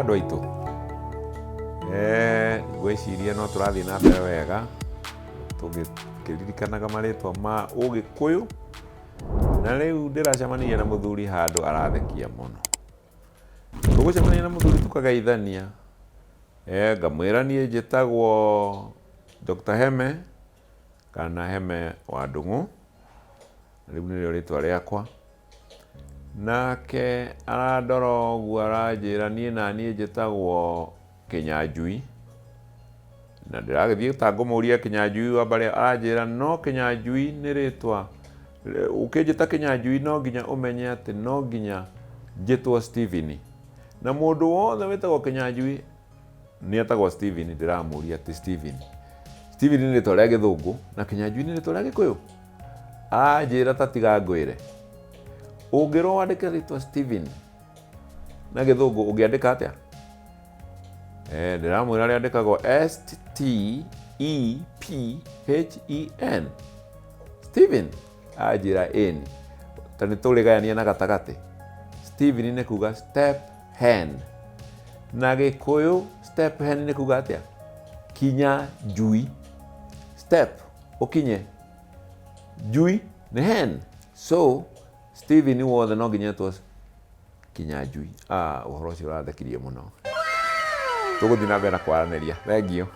andũ aitũ, ngwĩciria no tũrathiĩ na mbere wega tũkĩririkanaga marĩtwa ma Ũgĩkũyũ, na rĩu ndĩracemanirie na mũthuri handũ arathekia mũno. Tũgũcemania na mũthuri tũkageithania, ngamwĩra niĩ njĩtagwo Dr. Heme kana Heme wa Ndung'u, rĩu nĩrĩo rĩtwa rĩakwa. Nake arandora ũguo aranjĩra niĩ njĩtagwo Kĩnyanjui, na ndĩragĩthiĩ ta ngũmũria Kĩnyanjui wa mbere, aranjĩra no Kĩnyanjui nĩ rĩtwa, ũkĩnjĩta Kĩnyanjui no nginya ũmenye atĩ no nginya njĩtwo Stephen, na mũndũ wothe wĩtagwo Kĩnyanjui nĩetagwo Stephen. Ndĩramũria atĩ Stephen nĩ rĩtwa rĩa Gĩthũngũ na Kĩnyanjui nĩ rĩtwa rĩa Gĩkũyũ? Anjĩra ta tiga ngwĩre, ũngĩrwo wandĩke rĩtwa Stephen na Gĩthũngũ ũngĩandĩka atĩa? Ndĩramwĩra rĩandĩkagwo Stephen. Stephen? Anjĩra ĩni, ta nĩ tũrĩgayania na gatagatĩ. Stephen nĩ kuga step hen, na Gĩkũyũ step hen nĩ kuga atĩa? Kinya njui. Step ũkinye, njui nĩ hen, so Stephen wothe no nginya etwo Kĩnyanjui. Ũhoro ũcio ũrathekirie mũno. Tũgũthiĩ na mbere na kwaranĩria. Thengiũ.